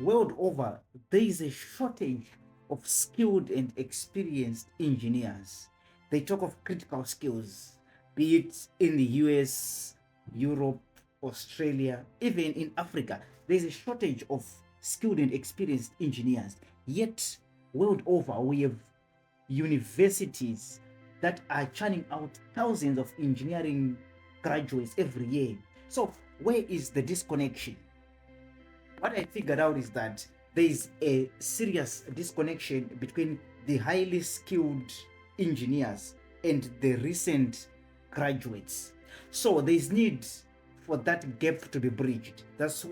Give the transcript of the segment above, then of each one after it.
world over, there is a shortage of skilled and experienced engineers. They talk of critical skills, be it in the US, Europe, Australia, even in Africa. There's a shortage of skilled and experienced engineers. Yet, world over, we have universities that are churning out thousands of engineering graduates every year. So, where is the disconnection? What I figured out is that there is a serious disconnection between the highly skilled engineers and the recent graduates. So there is need for that gap to be bridged. That's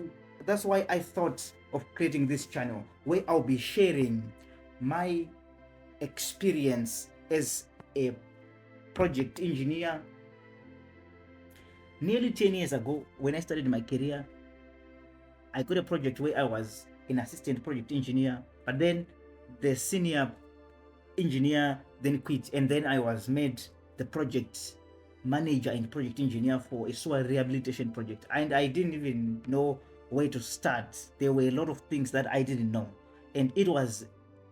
why I thought of creating this channel where I'll be sharing my experience as a project engineer. Nearly 10 years ago, when I started my career, I got a project where I was an assistant project engineer, but then the senior engineer then quit, and then I was made the project manager and project engineer for a sewer rehabilitation project, and I didn't even know where to start. There were a lot of things that I didn't know, and it was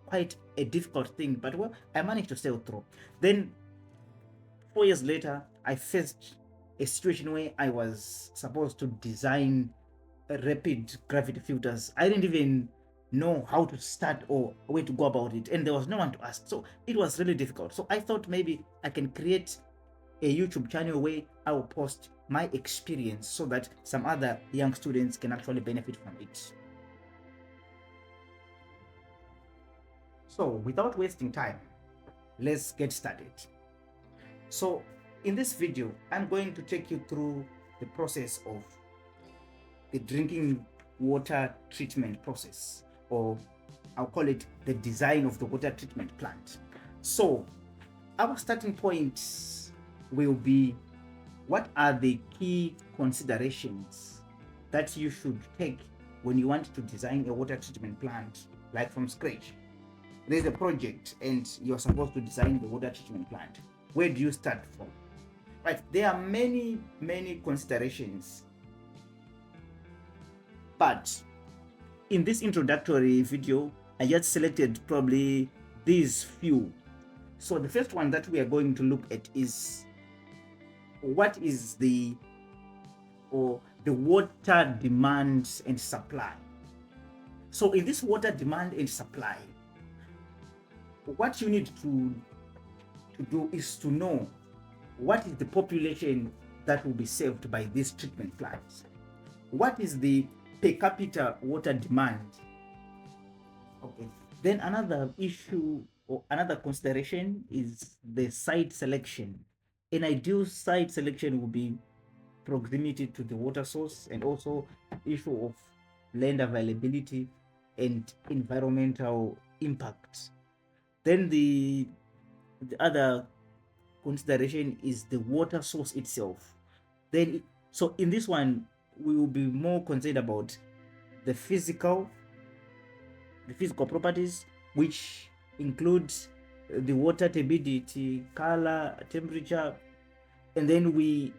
quite a difficult thing, but well, I managed to sail through. Then 4 years later, I faced a situation where I was supposed to design rapid gravity filters. I didn't even know how to start or where to go about it, and there was no one to ask, so it was really difficult. So I thought maybe I can create a YouTube channel where I will post my experience so that some other young students can actually benefit from it. So without wasting time, let's get started. So in this video, I'm going to take you through the process of the drinking water treatment process, or I'll call it the design of the water treatment plant. So our starting point will be, what are the key considerations that you should take when you want to design a water treatment plant, like from scratch? There's a project and you're supposed to design the water treatment plant. Where do you start from? Right, there are many considerations, but in this introductory video, I just selected probably these few. So the first one that we are going to look at is, what is the water demand and supply. So in this water demand and supply, what you need to do is to know what is the population that will be served by this treatment plant. What is the per capita water demand? Okay. Then another issue or another consideration is the site selection. An ideal site selection will be proximity to the water source, and also issue of land availability and environmental impact. Then the other consideration is the water source itself. Then so in this one, we will be more concerned about the physical properties, which includes the water turbidity, color, temperature, and then we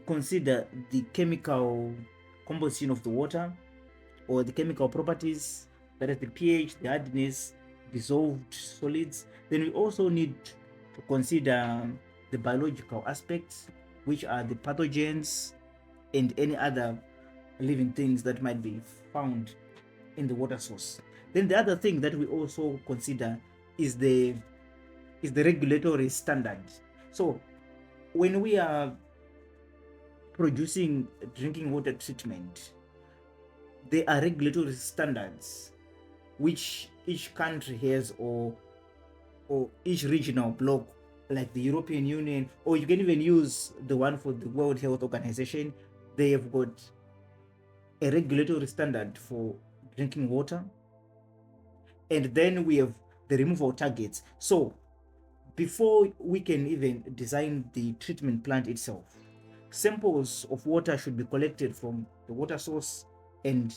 consider the chemical composition of the water, or the chemical properties, that is the pH, the hardness, dissolved solids. Then we also need to consider the biological aspects, which are the pathogens and any other living things that might be found in the water source. Then the other thing that we also consider is the regulatory standard. So when we are producing drinking water treatment, there are regulatory standards which each country has, or each regional bloc, like the European Union, or you can even use the one for the World Health Organization. They have got a regulatory standard for drinking water. And then we have the removal targets. So before we can even design the treatment plant itself, samples of water should be collected from the water source, and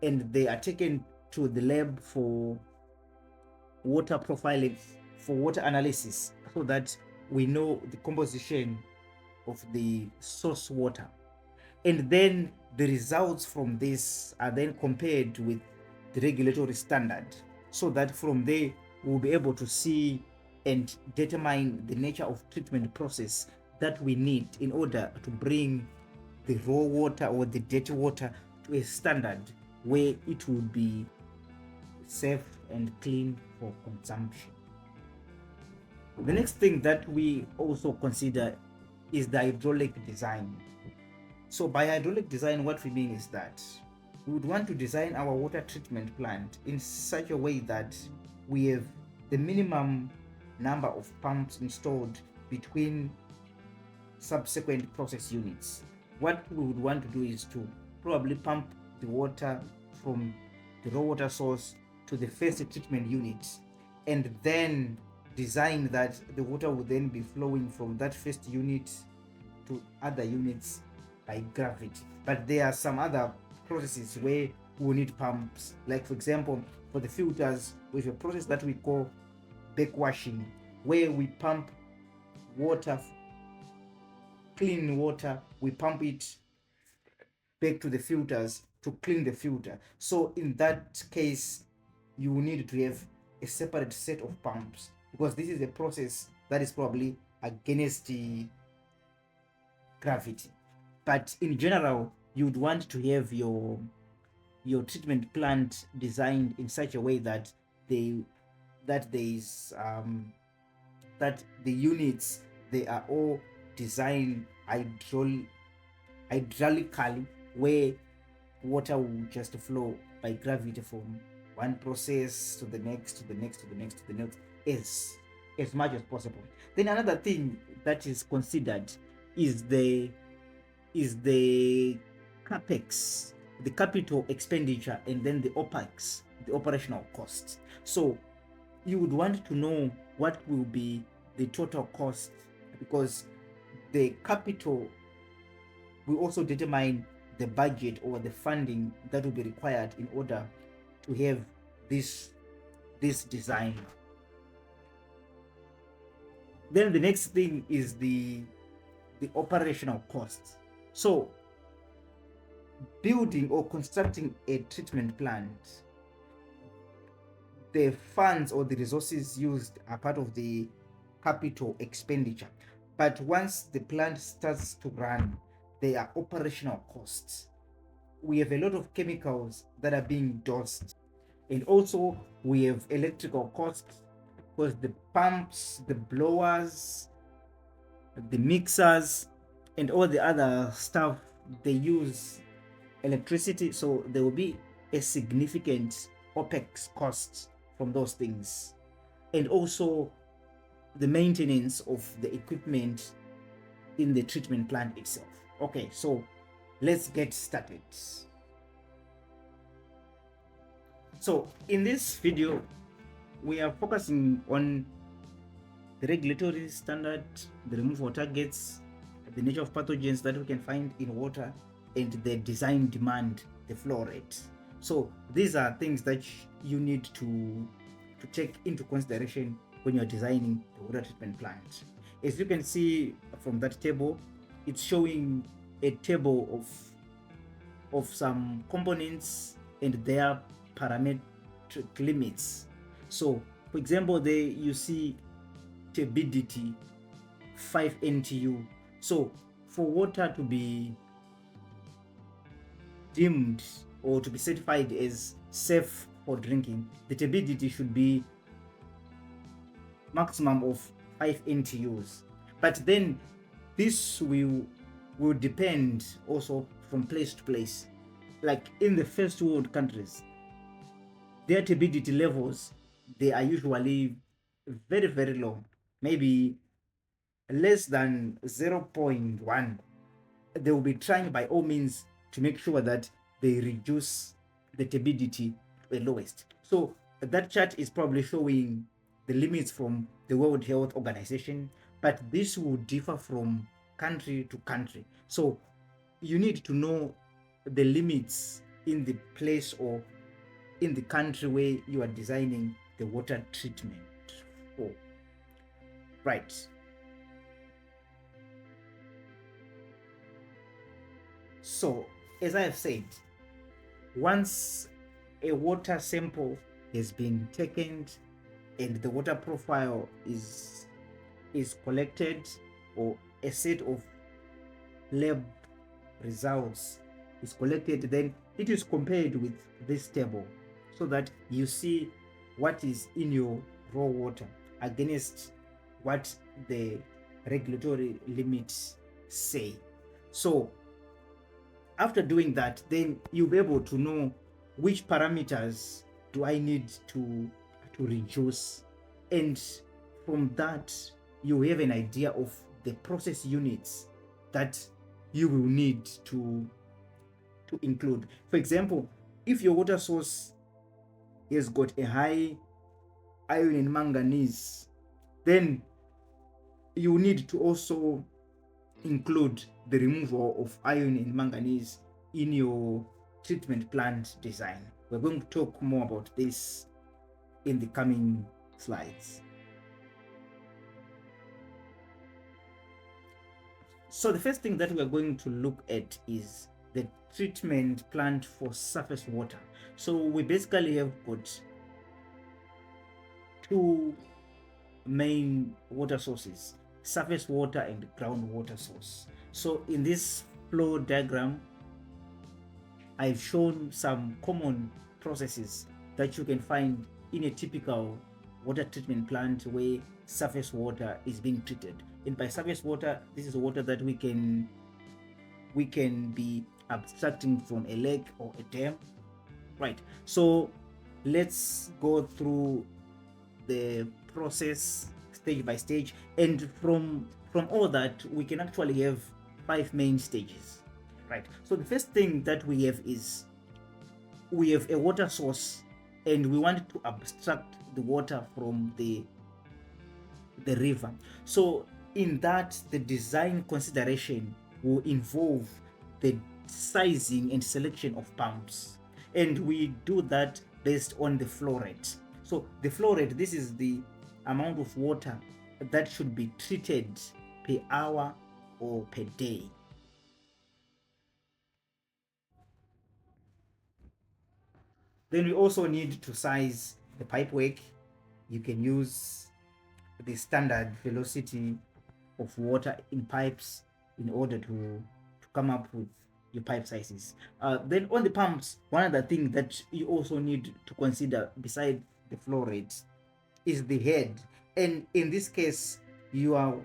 they are taken to the lab for water profiling, for water analysis, so that we know the composition of the source water. And then the results from this are then compared with the regulatory standard, so that from there we'll be able to see and determine the nature of treatment process that we need in order to bring the raw water or the dirty water to a standard where it will be safe and clean for consumption. The next thing that we also consider is the hydraulic design. So by hydraulic design, what we mean is that we would want to design our water treatment plant in such a way that we have the minimum number of pumps installed between subsequent process units. What we would want to do is to probably pump the water from the raw water source to the first treatment unit, and then design that the water will then be flowing from that first unit to other units by gravity. But there are some other processes where we need pumps, like for example for the filters, we have a process that we call backwashing, where we pump water, clean water, we pump it back to the filters to clean the filter. So in that case you will need to have a separate set of pumps, because this is a process that is probably against the gravity. But in general, you would want to have your treatment plant designed in such a way that the units, they are all designed hydraulically, where water will just flow by gravity from one process to the next, to the next, to the next, to the next, as much as possible. Then another thing that is considered is the capex, the capital expenditure, and then the opex, the operational costs. So you would want to know what will be the total cost, because the capital will also determine the budget or the funding that will be required in order to have this design. Then the next thing is the operational costs. So building or constructing a treatment plant, the funds or the resources used are part of the capital expenditure, but once the plant starts to run, there are operational costs. We have a lot of chemicals that are being dosed, and also we have electrical costs, because the pumps, the blowers, the mixers, and all the other stuff, they use electricity, so there will be a significant opex cost from those things. And also the maintenance of the equipment in the treatment plant itself. Okay, so let's get started. So in this video, we are focusing on the regulatory standard, the removal targets, the nature of pathogens that we can find in water, and the design demand, the flow rate. So these are things that you need to take into consideration when you're designing the water treatment plant. As you can see from that table, it's showing a table of some components and their parametric limits. So for example, there you see turbidity 5 NTU. So for water to be deemed or to be certified as safe for drinking, the turbidity should be maximum of 5 NTUs. But then this will depend also from place to place. Like in the first world countries, their turbidity levels, they are usually very, very low, maybe less than 0.1. They will be trying by all means to make sure that they reduce the turbidity to the lowest. So that chart is probably showing the limits from the World Health Organization, but this will differ from country to country. So you need to know the limits in the place or in the country where you are designing the water treatment for. Right. So as I have said, once a water sample has been taken and the water profile is collected, or a set of lab results is collected, then it is compared with this table so that you see what is in your raw water against what the regulatory limits say. So after doing that, then you'll be able to know which parameters do I need to reduce, and from that you have an idea of the process units that you will need to include. For example, if your water source has got a high iron and manganese, then you need to also include the removal of iron and manganese in your treatment plant design. We're going to talk more about this in the coming slides. So the first thing that we're going to look at is the treatment plant for surface water. So we basically have got two main water sources: surface water and groundwater source. So in this flow diagram, I've shown some common processes that you can find in a typical water treatment plant where surface water is being treated. And by surface water, this is water that we can be abstracting from a lake or a dam, right? So let's go through the process stage by stage, and from all that we can actually have 5 main stages, right? So the first thing that we have is we have a water source and we want to abstract the water from the river. So in that, the design consideration will involve the sizing and selection of pumps, and we do that based on the flow rate. So the flow rate, this is the amount of water that should be treated per hour or per day. Then we also need to size the pipe work. You can use the standard velocity of water in pipes in order to come up with your pipe sizes. Then on the pumps, one other thing that you also need to consider beside the flow rate is the head, and in this case we are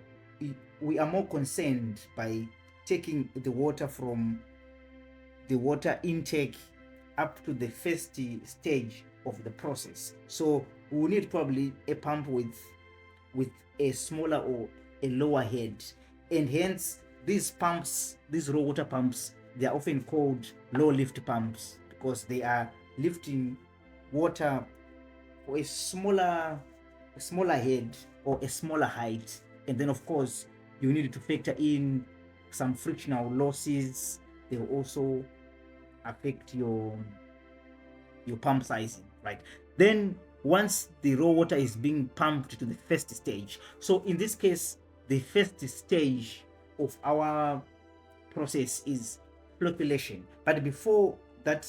more concerned by taking the water from the water intake up to the first stage of the process. So we need probably a pump with a smaller or a lower head, and hence these pumps, these raw water pumps, they are often called low lift pumps because they are lifting water for a smaller head or a smaller height. And then of course you need to factor in some frictional losses. They will also affect your pump sizing, right? Then once the raw water is being pumped to the first stage, so in this case the first stage of our process is flocculation. But before that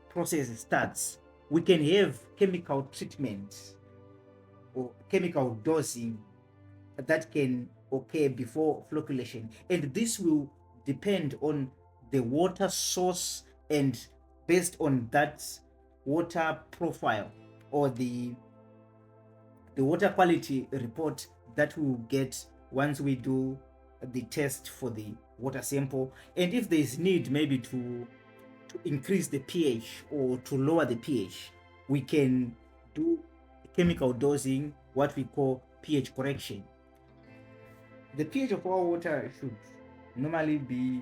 process starts, we can have chemical treatment or chemical dosing that can occur before flocculation, and this will depend on the water source, and based on that water profile or the water quality report that we'll get once we do the test for the water sample. And if there is need maybe to increase the pH or to lower the pH, we can do chemical dosing, what we call pH correction. The pH of our water should normally be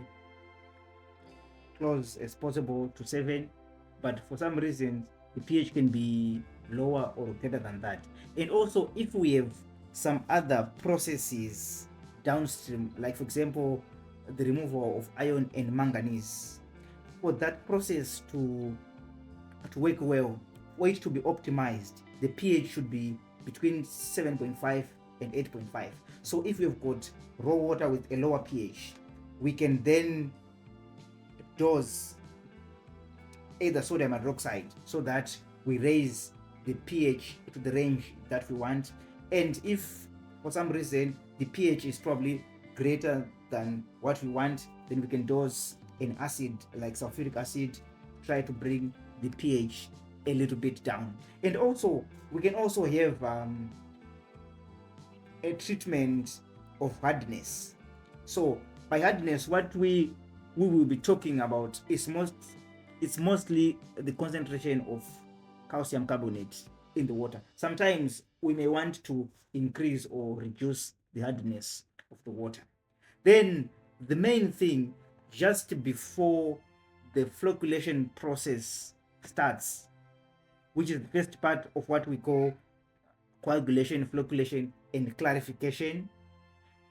close as possible to 7, but for some reason the pH can be lower or greater than that. And also if we have some other processes downstream, like for example the removal of iron and manganese, for that process to work well, for it to be optimized, the pH should be between 7.5 and 8.5. So if we've got raw water with a lower pH, we can then dose either sodium hydroxide, so that we raise the pH to the range that we want. And if for some reason the pH is probably greater than what we want, then we can dose an acid like sulfuric acid, try to bring the pH a little bit down. And also we can also have a treatment of hardness. So by hardness, what we will be talking about is mostly the concentration of calcium carbonate in the water. Sometimes we may want to increase or reduce the hardness of the water. Then the main thing, just before the flocculation process starts, which is the first part of what we call coagulation, flocculation, and clarification,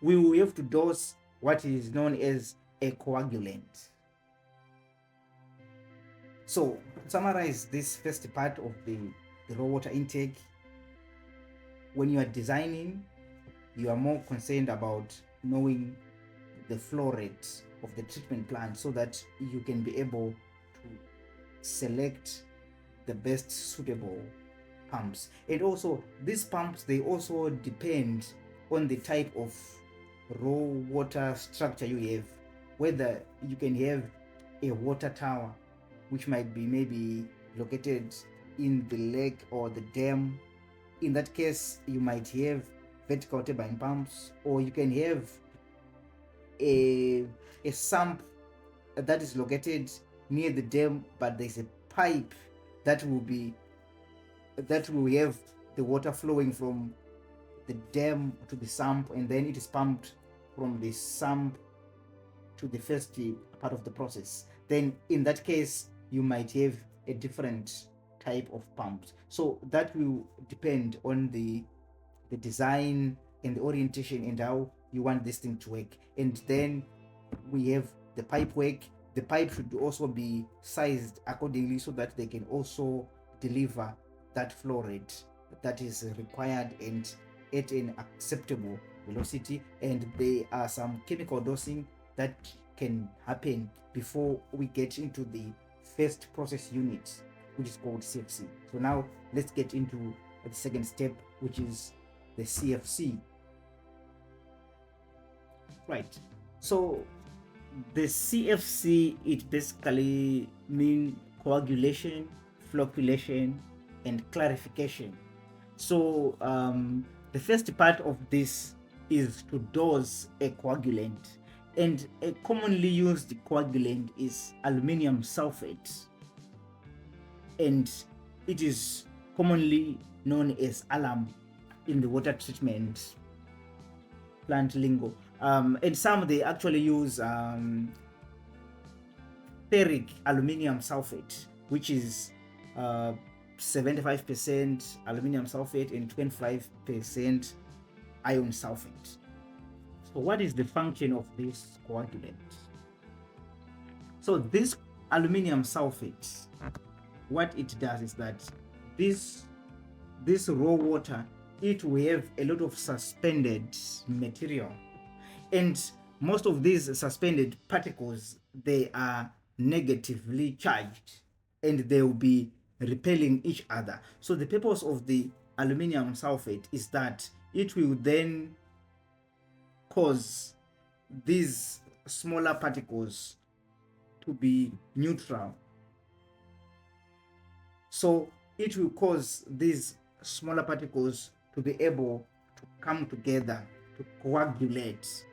we will have to dose what is known as a coagulant. So to summarize this first part of the raw water intake, when you are designing, you are more concerned about knowing the flow rate of the treatment plant so that you can be able to select the best suitable pumps. And also these pumps, they also depend on the type of raw water structure you have, whether you can have a water tower which might be maybe located in the lake or the dam. In that case, you might have vertical turbine pumps, or you can have a sump that is located near the dam, but there's a pipe that will have the water flowing from the dam to the sump, and then it is pumped from the sump to the first part of the process. Then in that case, you might have a different type of pumps. So that will depend on the design and the orientation and how you want this thing to work. And then we have the pipe work. The pipe should also be sized accordingly so that they can also deliver that flow rate that is required and at an acceptable velocity. And there are some chemical dosing that can happen before we get into the first process unit, which is called CFC. So now let's get into the second step, which is the CFC. Right. So the CFC, it basically means coagulation, flocculation, and clarification. So the first part of this is to dose a coagulant, and a commonly used coagulant is aluminum sulfate, and it is commonly known as alum in the water treatment plant lingo. And some, they actually use ferric aluminum sulfate, which is 75% aluminum sulfate and 25% iron sulfate. So what is the function of this coagulant? So this aluminum sulfate, what it does is that this raw water, it will have a lot of suspended material, and most of these suspended particles, they are negatively charged and they will be repelling each other. So the purpose of the aluminum sulfate is that it will then cause these smaller particles to be neutral. So it will cause these smaller particles to be able to come together to coagulate.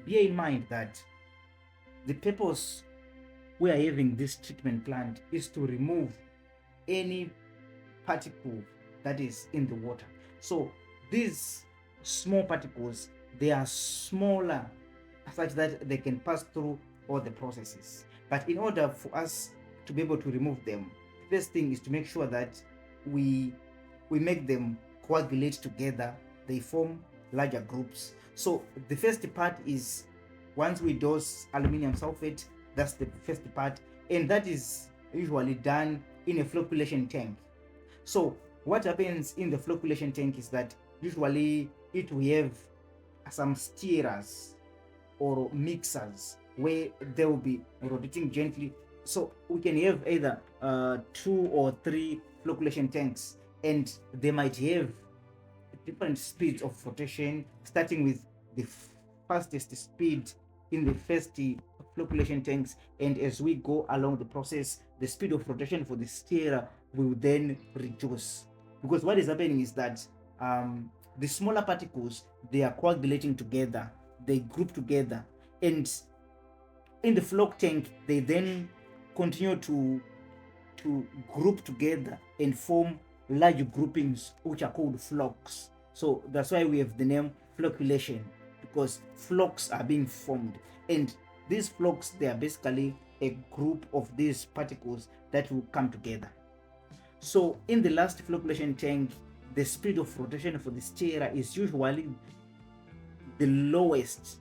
Bear in mind that the purpose we are having this treatment plant is to remove any particle that is in the water. So these small particles, they are smaller such that they can pass through all the processes. But in order for us to be able to remove them, the first thing is to make sure that we make them coagulate together. They form larger groups. So the first part is, once we dose aluminum sulfate, that's the first part, and that is usually done in a flocculation tank. So what happens in the flocculation tank is that usually it will have some stirrers or mixers where they will be rotating gently So we can have either 2 or 3 flocculation tanks, and they might have different speeds of rotation, starting with the fastest speed in the first flocculation tanks, and as we go along the process, the speed of rotation for the stirrer will then reduce, because what is happening is that the smaller particles, they are coagulating together, they group together, and in the flock tank they then continue to group together and form large groupings which are called flocks. So that's why we have the name flocculation, because flocks are being formed, and these flocks, they are basically a group of these particles that will come together. So in the last flocculation tank, the speed of rotation for the stirrer is usually the lowest,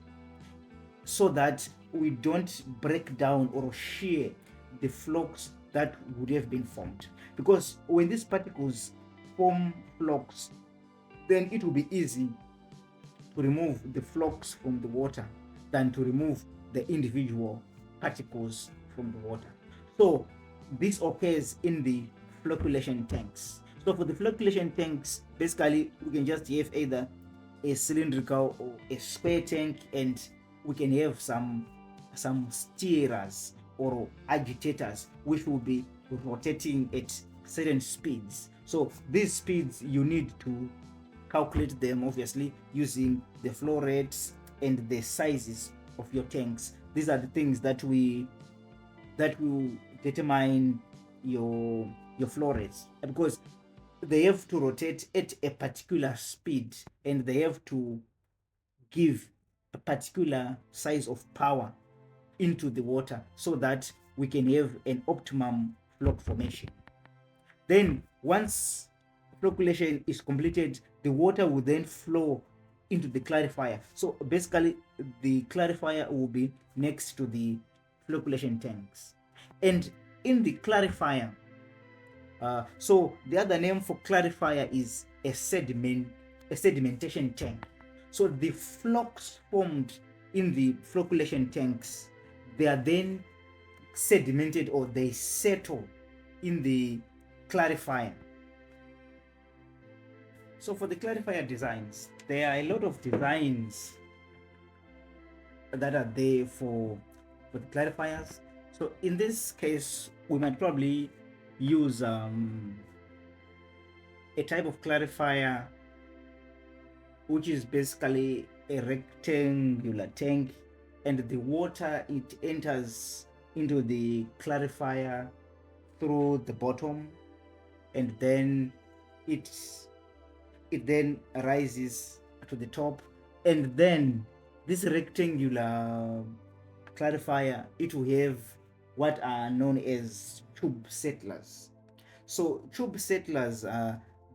so that we don't break down or shear the flocks that would have been formed. Because when these particles form flocks, then it will be easy to remove the flocks from the water than to remove the individual particles from the water. So this occurs in the flocculation tanks. So for the flocculation tanks, basically we can just have either a cylindrical or a square tank, and we can have some stirrers or agitators which will be rotating at certain speeds. So these speeds, you need to calculate them, obviously, using the flow rates and the sizes of your tanks. These are the things that will determine your flow rates, because they have to rotate at a particular speed, and they have to give a particular size of power into the water, so that we can have an optimum flock formation. Then once flocculation is completed, the water will then flow into the clarifier. So basically the clarifier will be next to the flocculation tanks, and in the clarifier, so the other name for clarifier is a sedimentation tank. So the flocks formed in the flocculation tanks, they are then sedimented, or they settle in the clarifier. So for the clarifier designs, there are a lot of designs that are there for the clarifiers. So in this case, we might probably use a type of clarifier which is basically a rectangular tank, and the water, it enters into the clarifier through the bottom, and then it then rises to the top, and then this rectangular clarifier, it will have what are known as tube settlers. So tube settlers,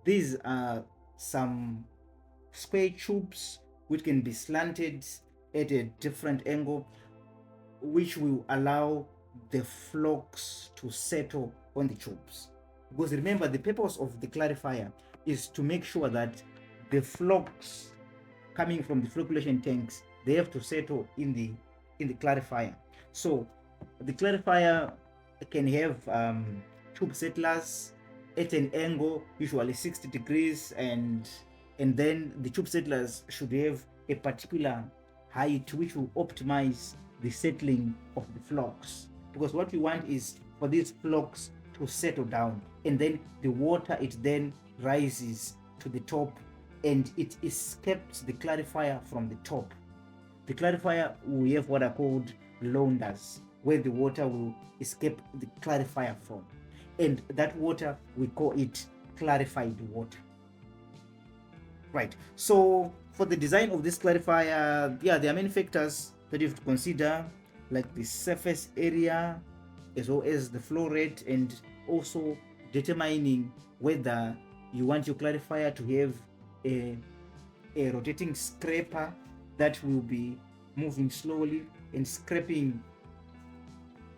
these are some square tubes which can be slanted at a different angle, which will allow the flocks to settle on the tubes. Because remember, the purpose of the clarifier is to make sure that the flocks coming from the flocculation tanks, they have to settle in the clarifier. So the clarifier can have tube settlers at an angle, usually 60 degrees, and then the tube settlers should have a particular height which will optimize the settling of the flocks, because what we want is for these flocks to settle down, and then the water, it then rises to the top, and it escapes the clarifier from the top. The clarifier will have what are called launders, where the water will escape the clarifier from, and that water, we call it clarified water. Right. So for the design of this clarifier, yeah, there are many factors that you have to consider, like the surface area, as well as the flow rate, and also determining whether you want your clarifier to have a rotating scraper that will be moving slowly and scraping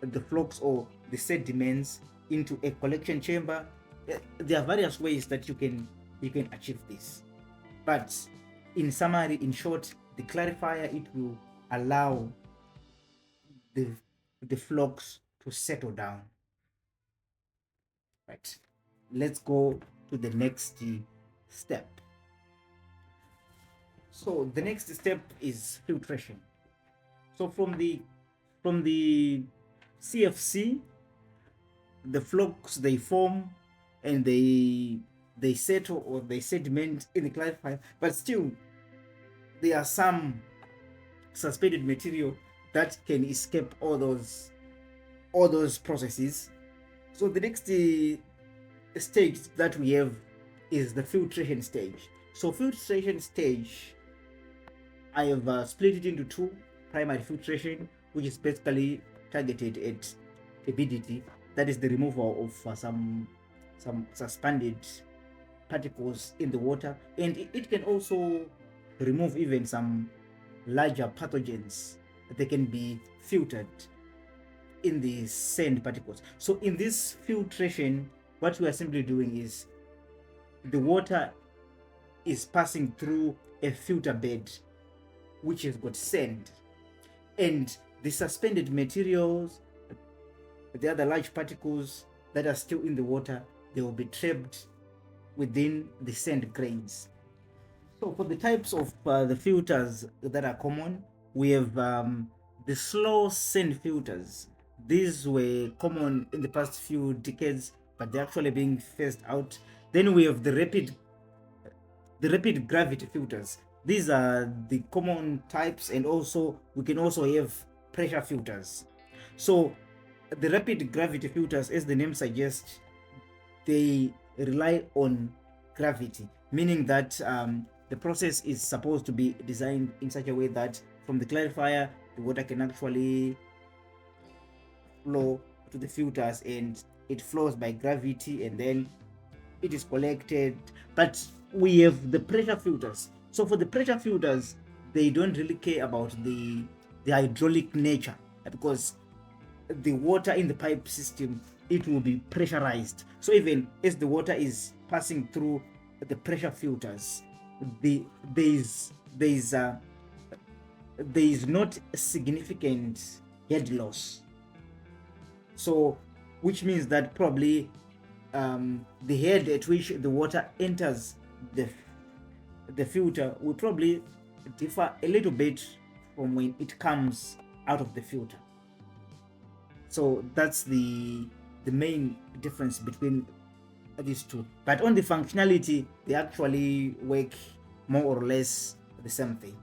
the flocks or the sediments into a collection chamber. There are various ways that you can achieve this, but in summary, in short, the clarifier, it will allow the flocks to settle down. Right. Let's go to the next step. So the next step is filtration. So from the CFC, the flocks they form and they settle or they sediment in the clarifier, but still there are some suspended material that can escape all those processes. So the next stage that we have is the filtration stage. So filtration stage, I have split it into two: primary filtration, which is basically targeted at turbidity, that is the removal of some suspended particles in the water, and it can also remove even some larger pathogens that they can be filtered in the sand particles. So in this filtration, what we are simply doing is the water is passing through a filter bed which has got sand, and the suspended materials, the other large particles that are still in the water, they will be trapped within the sand grains. So for the types of the filters that are common, we have the slow sand filters. These were common in the past few decades, but they're actually being phased out. Then we have the rapid gravity filters. These are the common types, and also we can also have pressure filters. So the rapid gravity filters, as the name suggests, they rely on gravity, meaning that the process is supposed to be designed in such a way that from the clarifier the water can actually flow to the filters, and it flows by gravity, and then it is collected. But we have the pressure filters. So for the pressure filters, they don't really care about the hydraulic nature, because the water in the pipe system, it will be pressurized. So even as the water is passing through the pressure filters, there is not a significant head loss. So which means that probably the head at which the water enters the filter will probably differ a little bit from when it comes out of the filter. So that's the main difference between these two. But on the functionality, they actually work more or less the same thing.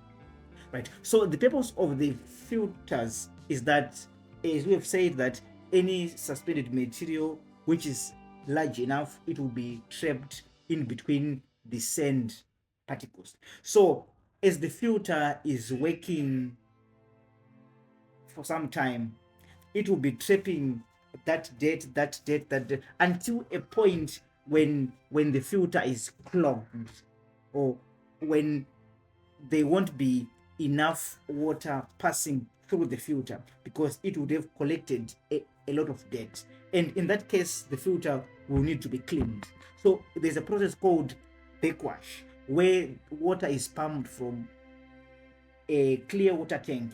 Right. So the purpose of the filters is that, as we have said, that any suspended material which is large enough, it will be trapped in between the sand particles. So as the filter is working for some time, it will be trapping that dirt until a point when the filter is clogged, or when there won't be enough water passing through the filter, because it would have collected a lot of dirt, and in that case the filter will need to be cleaned. So there's a process called backwash, where water is pumped from a clear water tank.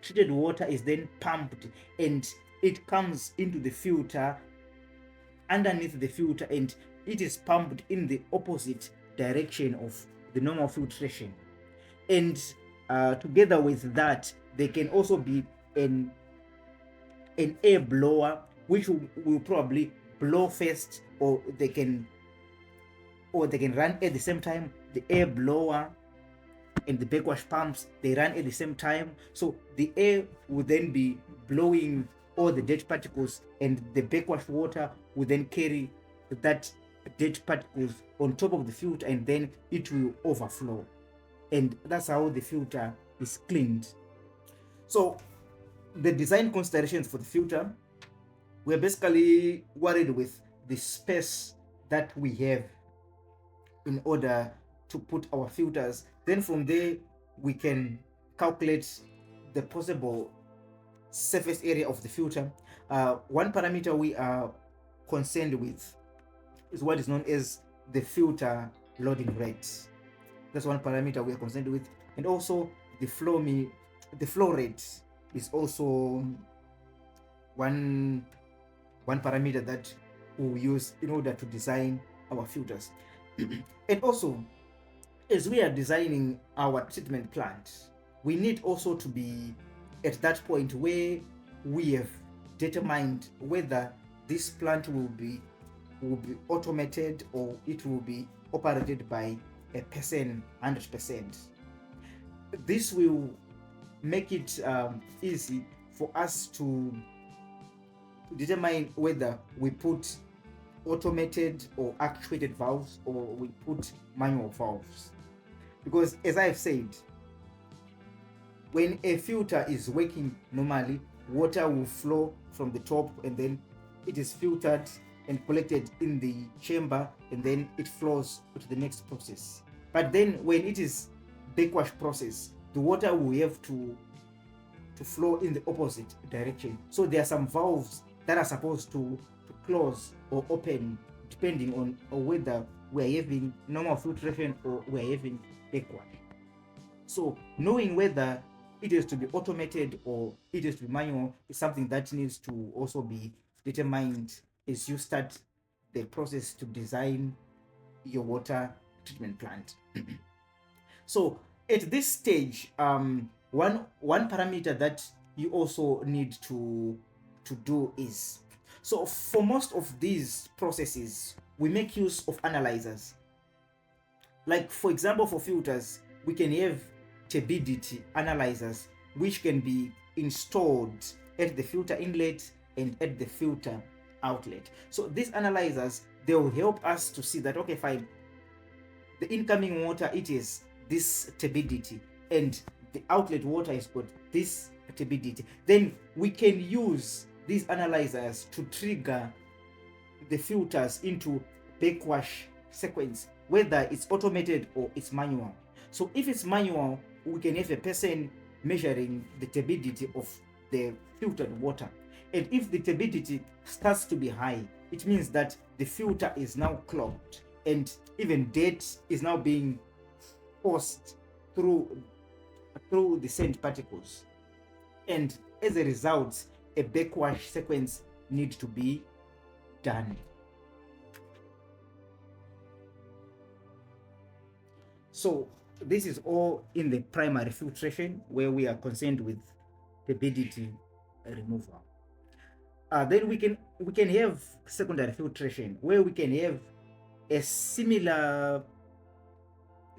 Treated water is then pumped, and it comes into the filter, underneath the filter, and it is pumped in the opposite direction of the normal filtration. And together with that, there can also be an air blower, which will probably blow first, or they can run at the same time. The air blower and the backwash pumps, they run at the same time. So the air will then be blowing all the dirt particles, and the backwash water will then carry that dirt particles on top of the filter, and then it will overflow. And that's how the filter is cleaned. So the design considerations for the filter, we're basically worried with the space that we have in order to put our filters. Then from there we can calculate the possible surface area of the filter. One parameter we are concerned with is what is known as the filter loading rate. That's one parameter we are concerned with, and also the flow rate is also one parameter that we use in order to design our filters. And also, as we are designing our treatment plant, we need also to be at that point where we have determined whether this plant will be automated or it will be operated by a person 100%. This will make it easy for us to determine whether we put automated or actuated valves or we put manual valves. Because as I've said, when a filter is working normally, water will flow from the top and then it is filtered and collected in the chamber and then it flows to the next process. But then when it is backwash process, the water will have to flow in the opposite direction. So there are some valves that are supposed to close or open depending on whether we're having normal filtration or we're having backwash. So knowing whether it is to be automated or it is to be manual is something that needs to also be determined as you start the process to design your water treatment plant. So at this stage, one parameter that you also need to do is, so for most of these processes, we make use of analyzers. Like for example, for filters, we can have turbidity analyzers, which can be installed at the filter inlet and at the filter outlet. So these analyzers, they will help us to see that, okay, fine, the incoming water, it is this turbidity, and the outlet water has got this turbidity. Then we can use these analyzers to trigger the filters into backwash sequence, whether it's automated or it's manual. So if it's manual, we can have a person measuring the turbidity of the filtered water. And if the turbidity starts to be high, it means that the filter is now clogged and even dirt is now being forced through the sand particles. And as a result, a backwash sequence needs to be done. So this is all in the primary filtration, where we are concerned with turbidity removal. Then we can have secondary filtration, where we can have a similar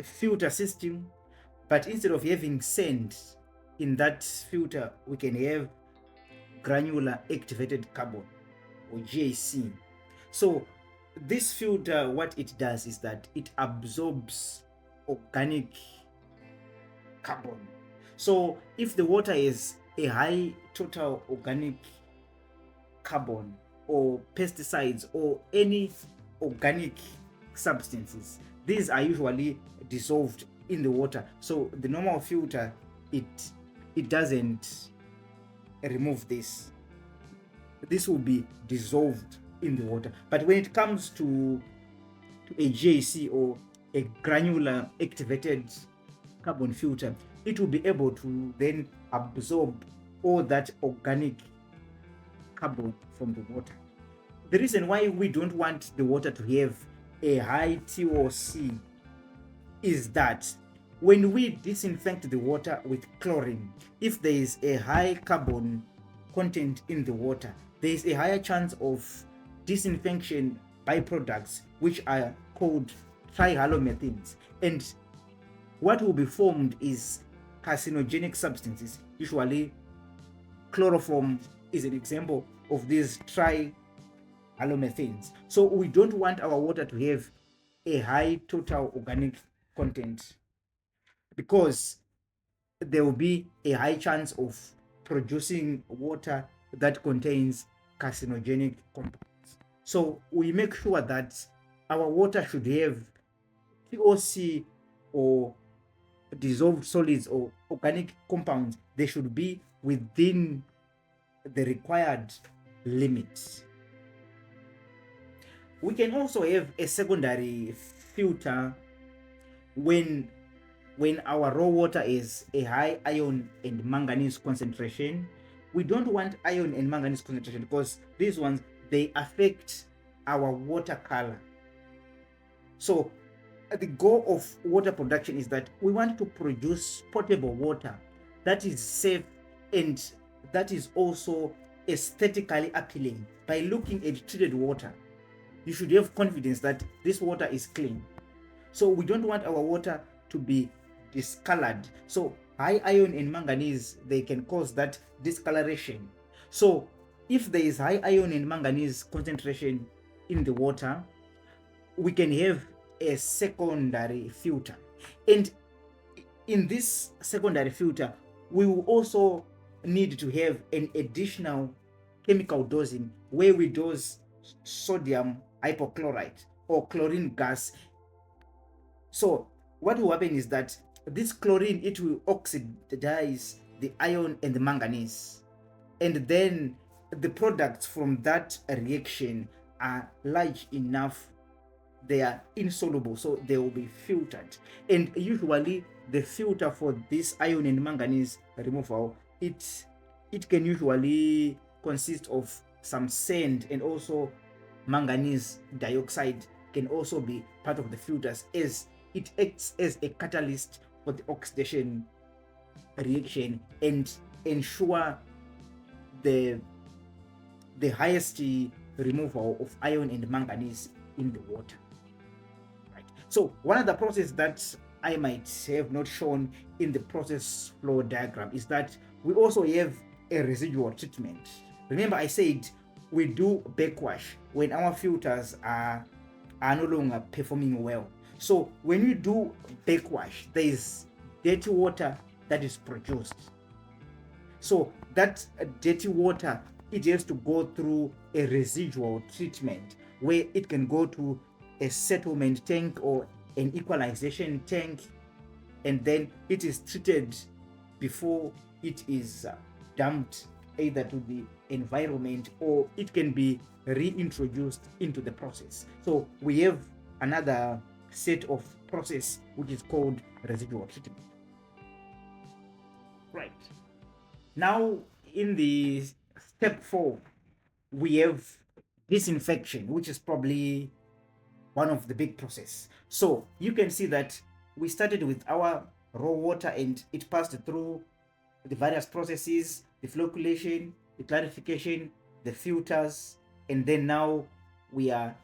filter system, but instead of having sand in that filter, we can have granular activated carbon, or GAC. So this filter, what it does is that it absorbs organic carbon. So if the water is a high total organic carbon or pesticides or any organic substances, these are usually dissolved in the water. So the normal filter, it doesn't remove this. This will be dissolved in the water. But when it comes to a GAC or a granular activated carbon filter, it will be able to then absorb all that organic carbon from the water. The reason why we don't want the water to have a high TOC is that when we disinfect the water with chlorine, if there is a high carbon content in the water, there is a higher chance of disinfection byproducts, which are called trihalomethanes. And what will be formed is carcinogenic substances. Usually chloroform is an example of these trihalomethanes. So we don't want our water to have a high total organic content, because there will be a high chance of producing water that contains carcinogenic compounds. So we make sure that our water should have TOC or dissolved solids or organic compounds. They should be within the required limits. We can also have a secondary filter when our raw water is a high iron and manganese concentration, we don't want iron and manganese concentration because these ones, they affect our water color. So the goal of water production is that we want to produce potable water that is safe and that is also aesthetically appealing. By looking at treated water, you should have confidence that this water is clean. So we don't want our water to be discolored. So high iron and manganese, they can cause that discoloration. So if there is high iron and manganese concentration in the water, we can have a secondary filter. And in this secondary filter, we will also need to have an additional chemical dosing where we dose sodium hypochlorite or chlorine gas. So what will happen is that this chlorine, it will oxidize the iron and the manganese, and then the products from that reaction are large enough, they are insoluble, so they will be filtered. And usually the filter for this iron and manganese removal, it can usually consist of some sand, and also manganese dioxide can also be part of the filters, as it acts as a catalyst for the oxidation reaction and ensure the highest removal of iron and manganese in the water. Right. So one of the processes that I might have not shown in the process flow diagram is that we also have a residual treatment. Remember, I said we do backwash when our filters are no longer performing well. So when we do backwash, there is dirty water that is produced. So that dirty water, it has to go through a residual treatment where it can go to a settlement tank or an equalization tank, and then it is treated before it is dumped either to the environment, or it can be reintroduced into the process. So we have another set of process which is called residual treatment. Right. Now in the step 4, we have disinfection, which is probably one of the big process. So you can see that we started with our raw water and it passed through the various processes, the flocculation, the clarification, the filters, and then now we are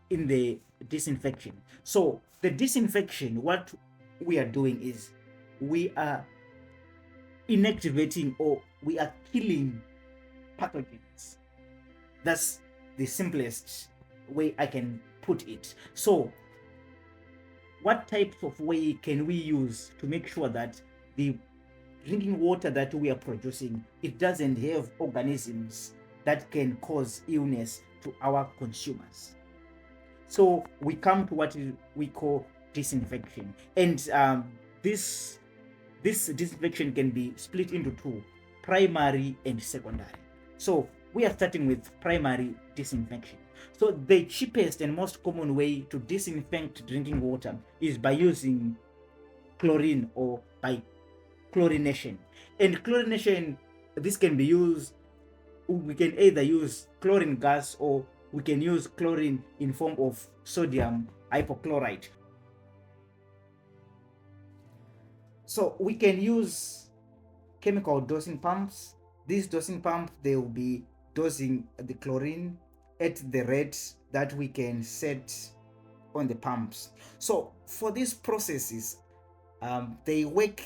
in the disinfection. So the disinfection, what we are doing is we are inactivating, or we are killing pathogens. That's the simplest way I can put it. So what types of way can we use to make sure that the drinking water that we are producing, it doesn't have organisms that can cause illness to our consumers? So we come to what we call disinfection, and this disinfection can be split into 2, primary and secondary. So we are starting with primary disinfection. So the cheapest and most common way to disinfect drinking water is by using chlorine or by chlorination. And chlorination, this can be used, we can either use chlorine gas or we can use chlorine in form of sodium hypochlorite. So we can use chemical dosing pumps. These dosing pumps, they will be dosing the chlorine at the rate that we can set on the pumps. So for these processes, they work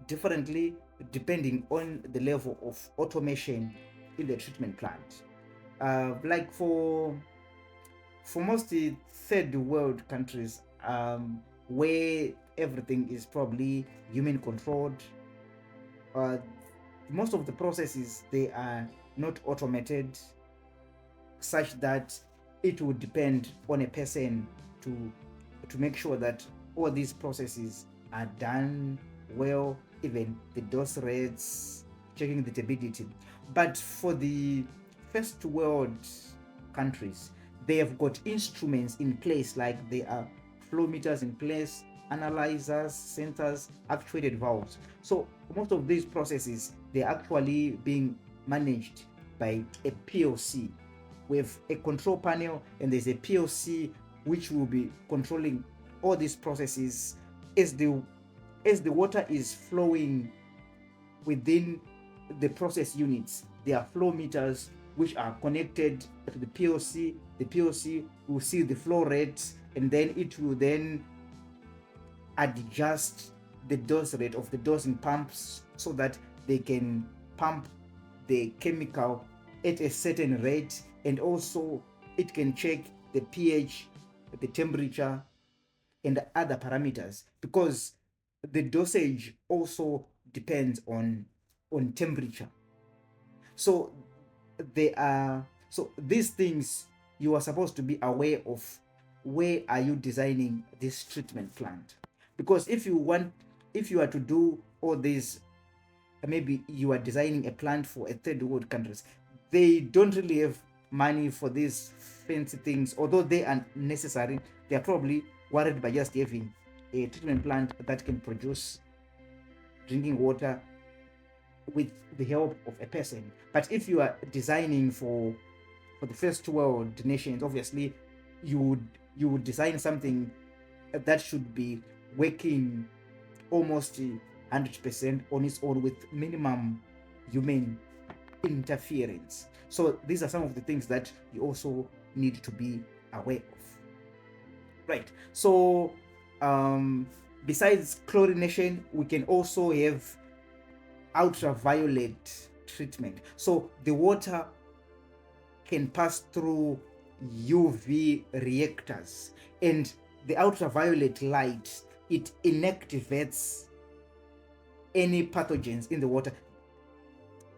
differently depending on the level of automation in the treatment plant. Like for most third world countries, where everything is probably human controlled, most of the processes, they are not automated, such that it would depend on a person to make sure that all these processes are done well, even the dose rates, checking the turbidity. But for the first world countries, they have got instruments in place, like there are flow meters in place, analyzers, sensors, actuated valves. So most of these processes, they're actually being managed by a PLC. We have a control panel, and there's a PLC which will be controlling all these processes as the water is flowing within the process units. There are flow meters which are connected to the PLC. The PLC will see the flow rates, and then it will then adjust the dose rate of the dosing pumps so that they can pump the chemical at a certain rate, and also it can check the pH, the temperature, and the other parameters, because the dosage also depends on temperature. So these things you are supposed to be aware of. Where are you designing this treatment plant? Because if you are to do all these, maybe you are designing a plant for a third world countries, they don't really have money for these fancy things. Although they are necessary, they are probably worried by just having a treatment plant that can produce drinking water with the help of a person. But if you are designing for the first world nations, obviously you would design something that should be working almost 100% on its own with minimum human interference. So these are some of the things that you also need to be aware of. Right. So besides chlorination, we can also have ultraviolet treatment. So the water can pass through UV reactors, and the ultraviolet light, it inactivates any pathogens in the water.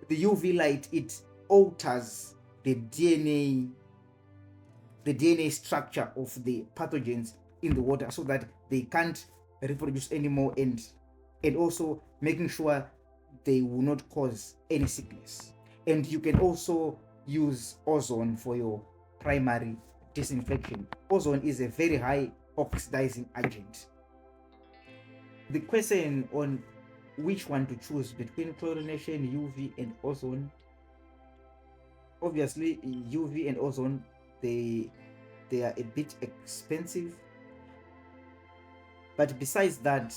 The UV light, it alters the DNA structure of the pathogens in the water so that they can't reproduce anymore, and also making sure they will not cause any sickness. And you can also use ozone for your primary disinfection. Ozone is a very high oxidizing agent. The question on which one to choose between chlorination, UV, and ozone, obviously UV and ozone, they are a bit expensive. But besides that,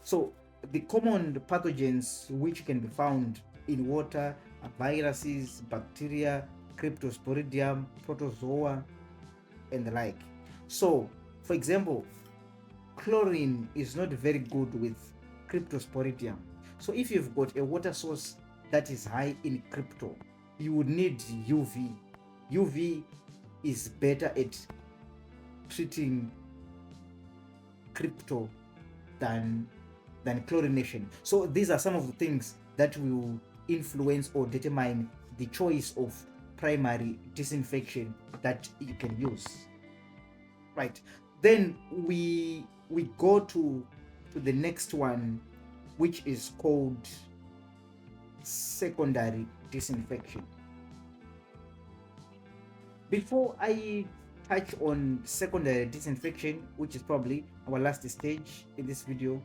so the common pathogens which can be found in water are viruses, bacteria, cryptosporidium, protozoa, and the like. So, for example, chlorine is not very good with cryptosporidium. So if you've got a water source that is high in crypto, you would need UV. UV is better at treating crypto than chlorination. So these are some of the things that will influence or determine the choice of primary disinfection that you can use. Right. Then we go to the next one, which is called secondary disinfection. Before I touch on secondary disinfection, which is probably our last stage in this video,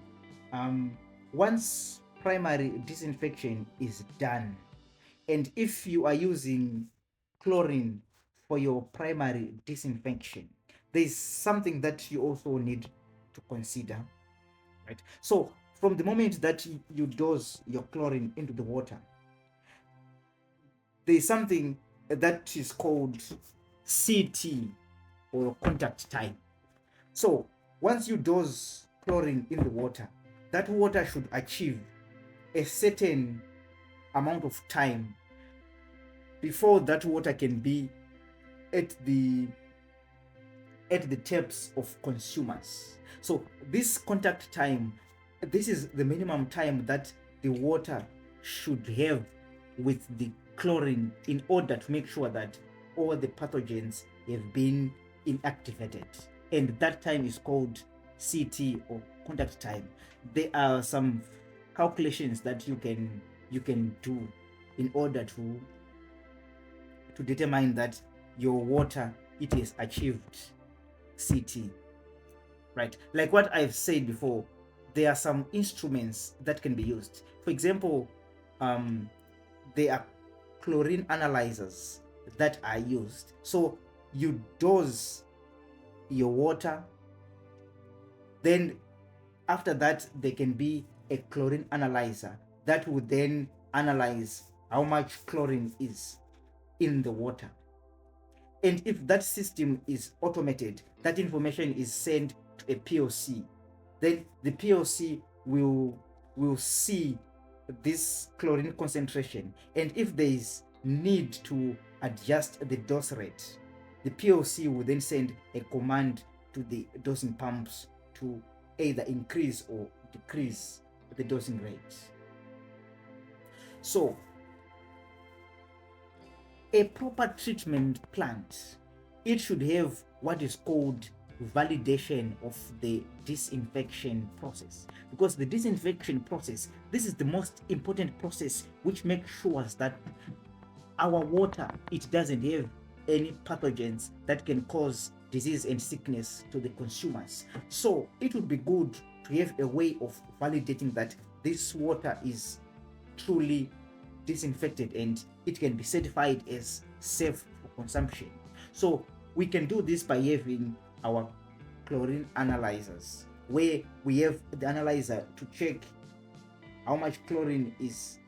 once primary disinfection is done, and if you are using chlorine for your primary disinfection, there's something that you also need to consider, right? So from the moment that you dose your chlorine into the water, there's something that is called CT, or contact time. So once you dose chlorine in the water, that water should achieve a certain amount of time before that water can be at the taps of consumers. So this contact time, this is the minimum time that the water should have with the chlorine in order to make sure that all the pathogens have been inactivated, and that time is called CT, or contact time. There are some calculations that you can do in order to determine that your water, it has achieved CT, right? Like what I've said before, there are some instruments that can be used. For example, there are chlorine analyzers that are used. So you dose your water, then after that there can be a chlorine analyzer that would then analyze how much chlorine is in the water. And if that system is automated, that information is sent to a PLC. Then the PLC will see this chlorine concentration, and if there is need to adjust the dose rate, the PLC will then send a command to the dosing pumps to either increase or decrease the dosing rate. So a proper treatment plant, it should have what is called validation of the disinfection process, because the disinfection process, this is the most important process which makes sure that our water, it doesn't have any pathogens that can cause disease and sickness to the consumers. So it would be good to have a way of validating that this water is truly disinfected and it can be certified as safe for consumption. So we can do this by having our chlorine analyzers, where we have the analyzer to check how much chlorine is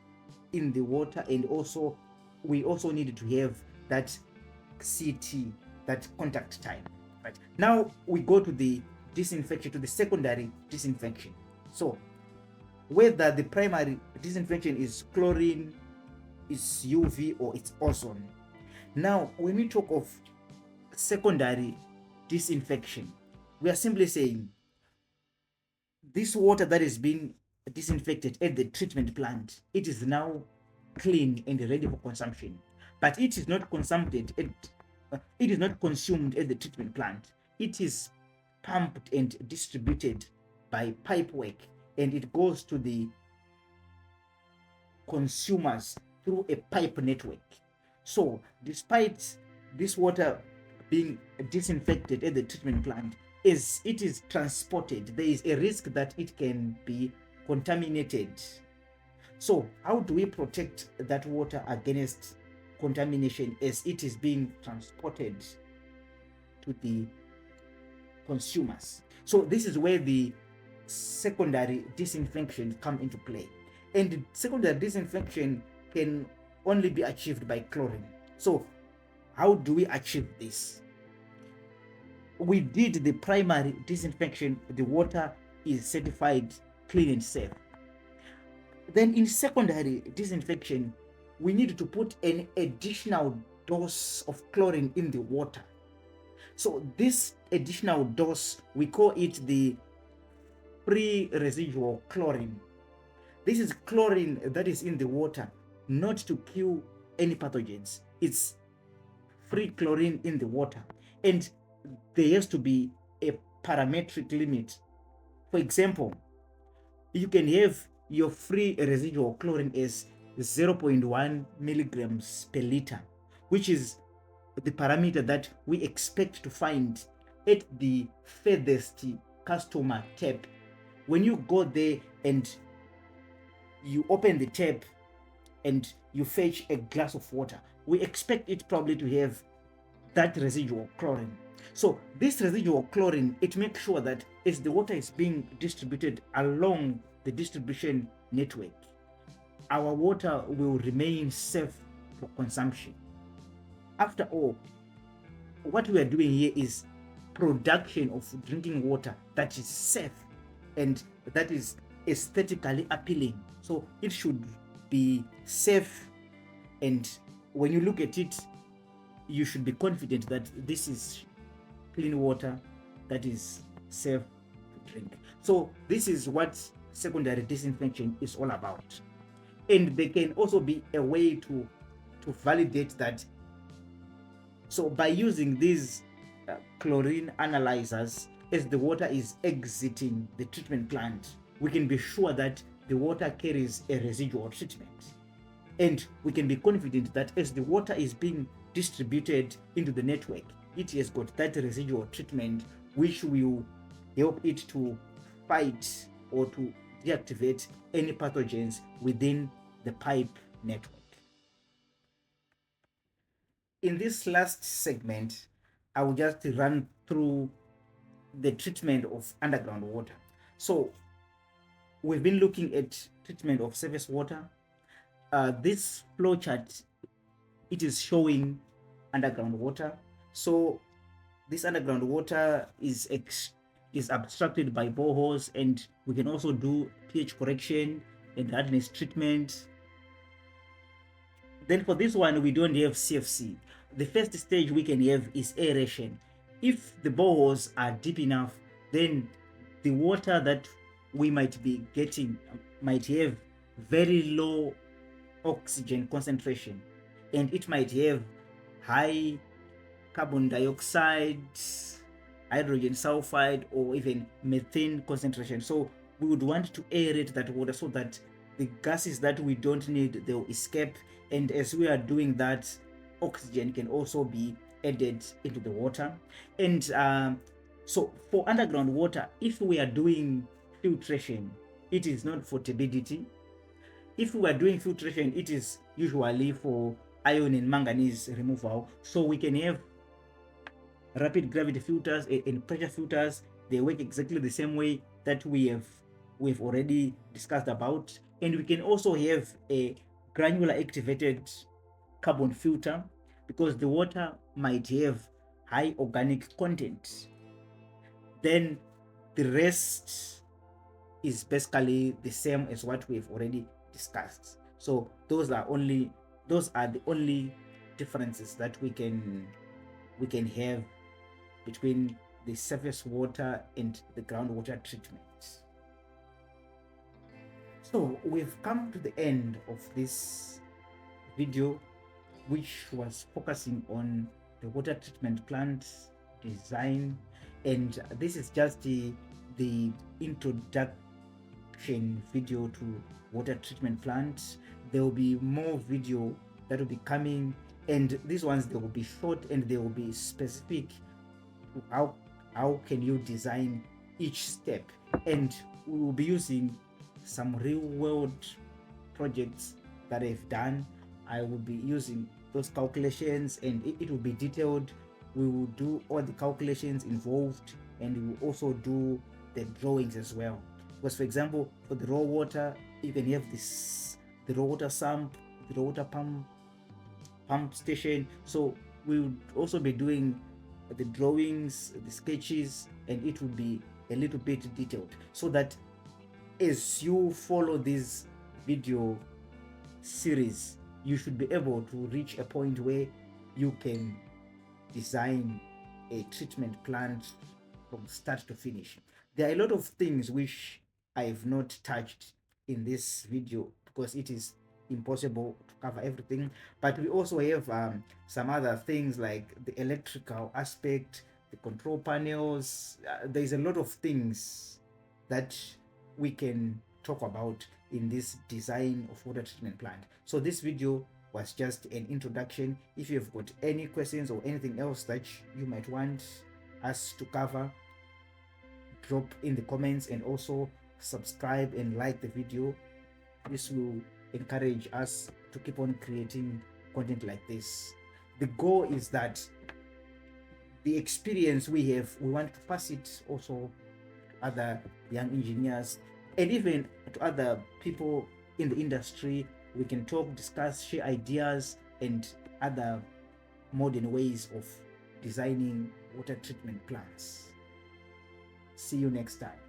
in the water, and also we also need to have that CT, that contact time. Right now we go to the disinfection, to the secondary disinfection. So whether the primary disinfection is chlorine, it's UV, or it's ozone. Now when we talk of secondary disinfection, we are simply saying this water that is being disinfected at the treatment plant, it is now clean and ready for consumption, but it is not consumed at the treatment plant. It is pumped and distributed by pipe work, and it goes to the consumers through a pipe network. So despite this water being disinfected at the treatment plant, as it is transported, there is a risk that it can be contaminated. So how do we protect that water against contamination as it is being transported to the consumers? So this is where the secondary disinfection come into play, and secondary disinfection can only be achieved by chlorine. So how do we achieve this? We did the primary disinfection, the water is certified clean and safe. Then in secondary disinfection, we need to put an additional dose of chlorine in the water. So this additional dose, we call it the free residual chlorine. This is chlorine that is in the water, not to kill any pathogens. It's free chlorine in the water, and there has to be a parametric limit. For example, you can have your free residual chlorine as 0.1 milligrams per liter, which is the parameter that we expect to find at the furthest customer tap. When you go there and you open the tap and you fetch a glass of water, we expect it probably to have that residual chlorine. So this residual chlorine, it makes sure that as the water is being distributed along the distribution network, our water will remain safe for consumption. After all, what we are doing here is production of drinking water that is safe and that is aesthetically appealing. So it should be safe, and when you look at it, you should be confident that this is clean water that is safe to drink. So this is what secondary disinfection is all about. And there can also be a way to validate that. So by using these chlorine analyzers, as the water is exiting the treatment plant, we can be sure that the water carries a residual treatment. And we can be confident that as the water is being distributed into the network, it has got that residual treatment, which will help it to fight or to deactivate any pathogens within the pipe network. in this last segment, I will just run through the treatment of underground water. So we've been looking at treatment of surface water. This flow chart, it is showing underground water. So this underground water is abstracted by boreholes, and we can also do pH correction and hardness treatment. Then for this one, we don't have CFC. The first stage we can have is aeration. If the boreholes are deep enough, then the water that we might be getting might have very low oxygen concentration, and it might have high carbon dioxide, hydrogen sulfide, or even methane concentration. So we would want to aerate that water so that the gases that we don't need, they'll escape. And as we are doing that, oxygen can also be added into the water. And so for underground water, if we are doing filtration, it is not for turbidity. If we are doing filtration, it is usually for iron and manganese removal. So we can have rapid gravity filters and pressure filters. They work exactly the same way that we've already discussed about. And we can also have a granular activated carbon filter, because the water might have high organic content. Then the rest is basically the same as what we've already discussed. So those are the only differences that we can have between the surface water and the groundwater treatment. So we've come to the end of this video, which was focusing on the water treatment plant design, and this is just the introduction video to water treatment plant. There will be more video that will be coming, and these ones, they will be short and they will be specific to how can you design each step, and we will be using some real world projects that I've done. I will be using those calculations, and it will be detailed. We will do all the calculations involved, and we will also do the drawings as well. Because for example, for the raw water, you can have the raw water sump, the raw water pump station. So we will also be doing the drawings, the sketches, and it will be a little bit detailed, so that as you follow this video series, you should be able to reach a point where you can design a treatment plant from start to finish. There are a lot of things which I have not touched in this video because it is impossible to cover everything, but we also have some other things like the electrical aspect, the control panels. There's a lot of things that we can talk about in this design of water treatment plant. So this video was just an introduction. If you've got any questions or anything else that you might want us to cover, drop in the comments, and also subscribe and like the video. This will encourage us to keep on creating content like this. The goal is that the experience we have, we want to pass it also to other young engineers and even to other people in the industry. We can talk, discuss, share ideas and other modern ways of designing water treatment plants. See you next time.